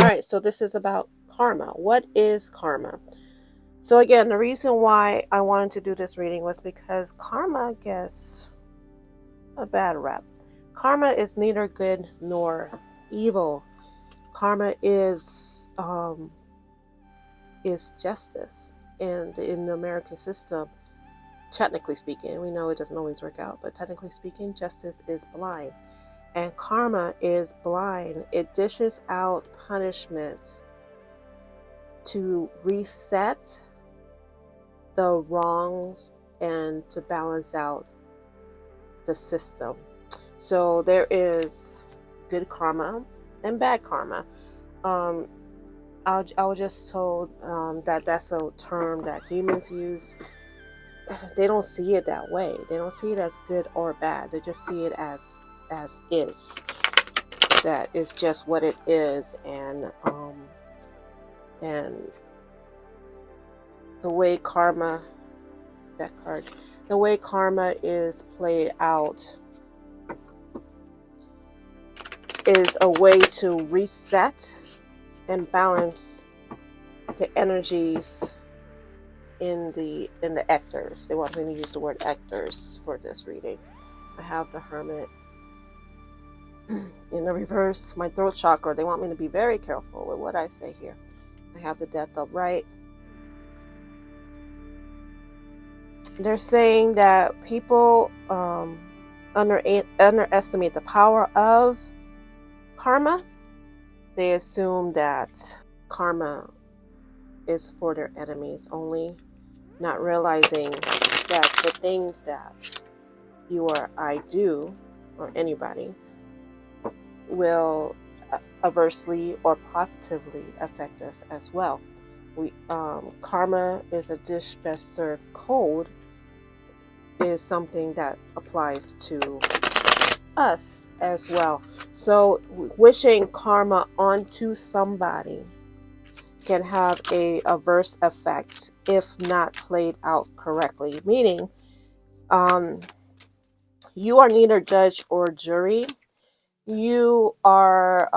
Alright, so this is about karma. What is karma? So again, the reason why I wanted to do this reading was because karma gets a bad rap. Karma is neither good nor evil. Karma is justice, and in the American system, technically speaking, we know it doesn't always work out, but technically speaking, justice is blind, and karma is blind. It dishes out punishment to reset the wrongs and to balance out the system. So there is good karma and bad karma. I was just told that that's a term that humans use. They don't see it that way. They don't see it as good or bad. They just see it as is. That is just what it is, and the way karma, that card, the way karma is played out is a way to reset and balance the energies in the ethers. They want me to use the word ethers for this reading. I have the Hermit in the reverse, my throat chakra. They want me to be very careful with what I say here. I have the Death upright. They're saying that people underestimate the power of karma. They assume that karma is for their enemies only, not realizing that the things that you or I do, or anybody, will adversely or positively affect us as well. Karma is a dish best served cold, is something that applies to us as well. So wishing karma onto somebody can have a adverse effect if not played out correctly, meaning you are neither judge or jury. You are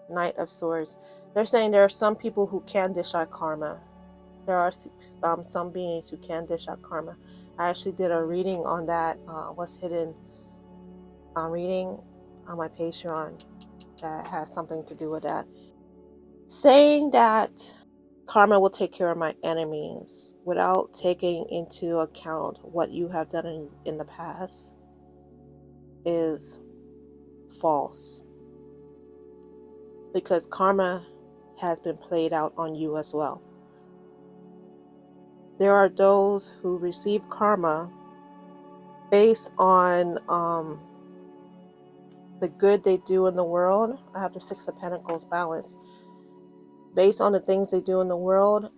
Knight of Swords. They're saying there are some people who can dish out karma. There are some beings who can dish out karma. I actually did a reading on that, what's hidden reading on my Patreon that has something to do with that. Saying that karma will take care of my enemies without taking into account what you have done in the past is false, because karma has been played out on you as well. There are those who receive karma based on the good they do in the world. I have the Six of Pentacles balance. Based on the things they do in the world,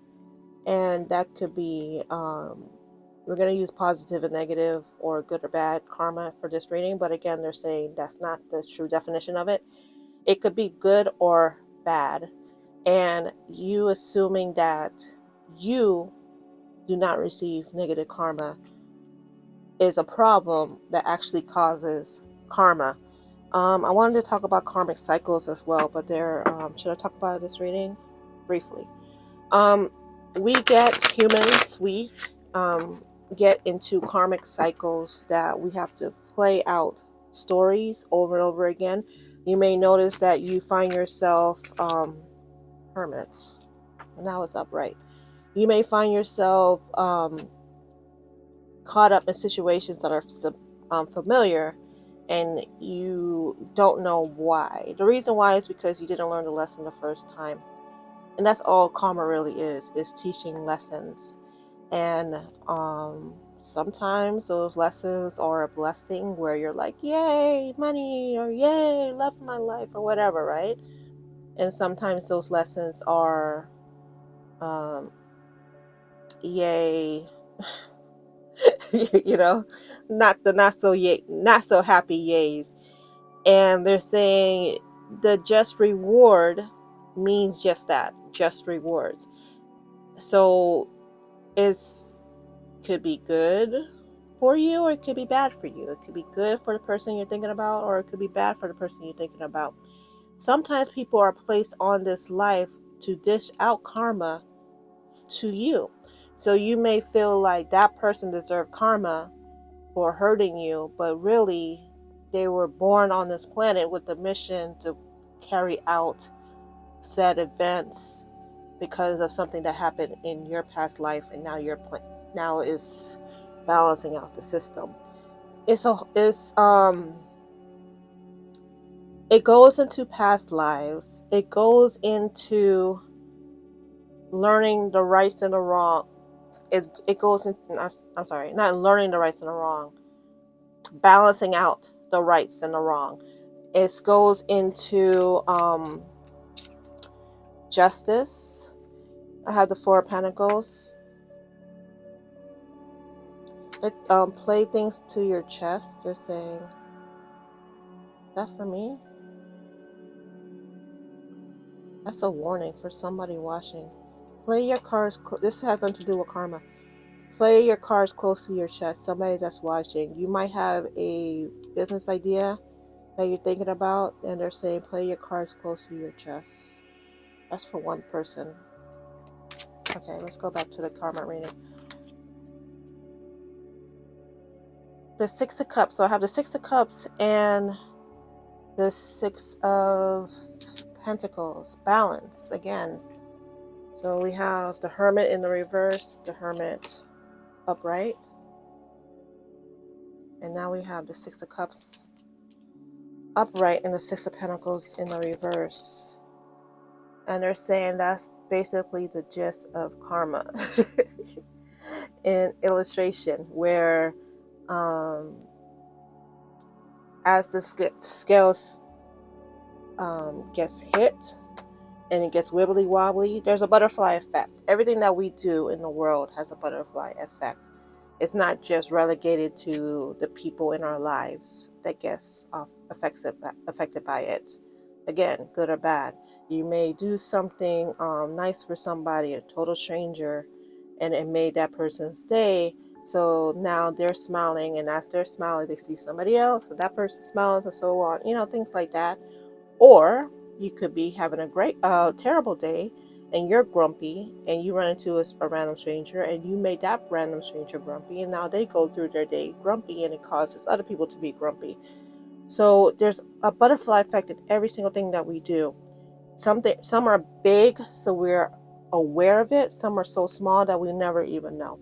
and that could be, we're going to use positive and negative or good or bad karma for this reading, but again, they're saying that's not the true definition of it. It could be good or bad, and you assuming that you do not receive negative karma is a problem that actually causes karma. I wanted to talk about karmic cycles as well, but should I talk about this reading briefly? We get into karmic cycles that we have to play out stories over and over again. You may notice that you find yourself Hermit. Now it's upright. You may find yourself caught up in situations that are familiar, and you don't know why. The reason why is because you didn't learn the lesson the first time. And that's all karma really is teaching lessons. And sometimes those lessons are a blessing where you're like, yay, money, or yay, love my life, or whatever, right? And sometimes those lessons are yay, you know, not so happy yays. And they're saying the just reward means just that, just rewards. So it could be good for you, or it could be bad for you. It could be good for the person you're thinking about, or it could be bad for the person you're thinking about. Sometimes people are placed on this life to dish out karma to you. So you may feel like that person deserved karma for hurting you, but really they were born on this planet with the mission to carry out said events because of something that happened in your past life, and now is balancing out the system. It goes into past lives. It goes into learning the rights and the wrong. It goes in. I'm sorry, not learning the rights and the wrong. Balancing out the rights and the wrong. It goes into justice. I have the Four of Pentacles. It play things to your chest. They're saying, is that for me? That's a warning for somebody watching. Play your cards. This has nothing to do with karma. Play your cards close to your chest. Somebody that's watching. You might have a business idea that you're thinking about, and they're saying play your cards close to your chest. That's for one person. Okay, let's go back to the karma reading. The Six of Cups. So I have the Six of Cups and the Six of Pentacles. Balance again. So we have the Hermit in the reverse, the Hermit upright, and now we have the Six of Cups upright and the Six of Pentacles in the reverse. And they're saying that's basically the gist of karma in illustration, where as the scales gets hit and it gets wibbly wobbly, there's a butterfly effect. Everything that we do in the world has a butterfly effect. It's not just relegated to the people in our lives that gets affected by it. Again, good or bad. You may do something nice for somebody, a total stranger, and it made that person's day. So now they're smiling, and as they're smiling, they see somebody else, and that person smiles, and so on. Things like that. Or you could be having a terrible day, and you're grumpy, and you run into a random stranger, and you made that random stranger grumpy, and now they go through their day grumpy, and it causes other people to be grumpy. So there's a butterfly effect in every single thing that we do. Some are big, so we're aware of it. Some are so small that we never even know.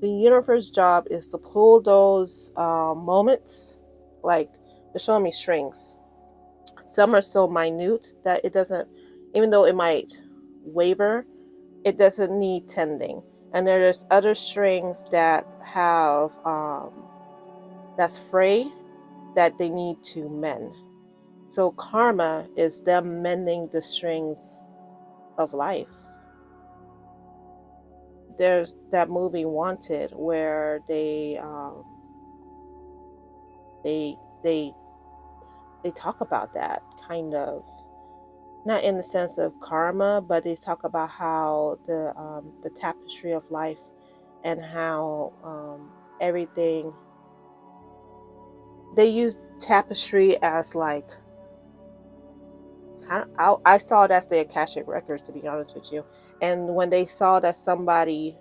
The universe's job is to pull those moments, like they're showing me strings. Some are so minute that it doesn't, even though it might waver, it doesn't need tending. And there's other strings that have that's fray, that they need to mend. So karma is them mending the strings of life. There's that movie Wanted where they talk about that kind of, not in the sense of karma, but they talk about how the tapestry of life, and how everything, they use tapestry as like, I saw it as the Akashic Records, to be honest with you. And when they saw that somebody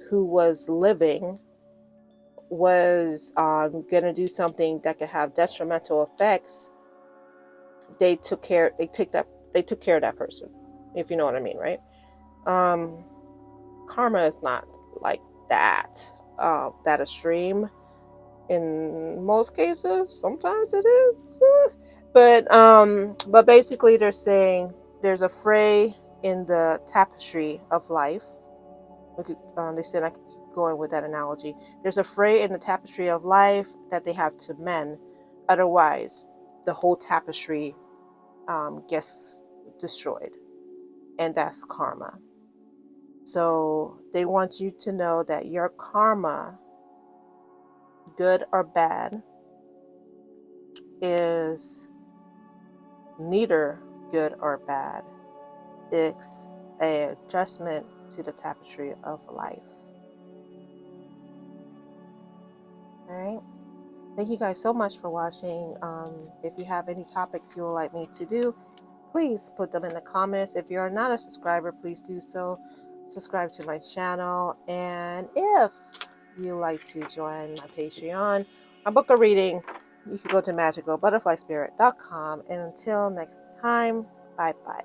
who was living was going to do something that could have detrimental effects, they took care of that person, if you know what I mean, right? Karma is not like that that extreme in most cases. Sometimes it is, but basically they're saying there's a fray in the tapestry of life. They said I could keep going with that analogy. There's a fray in the tapestry of life that they have to mend, otherwise the whole tapestry gets destroyed, and that's karma. So they want you to know that your karma, good or bad, is neither good or bad. It's an adjustment to the tapestry of life. All right. Thank you guys so much for watching. If you have any topics you would like me to do, please put them in the comments. If you're not a subscriber, please do so. Subscribe to my channel. And if you like to join my Patreon or book a reading, you can go to magicalbutterflyspirit.com. And until next time, bye bye.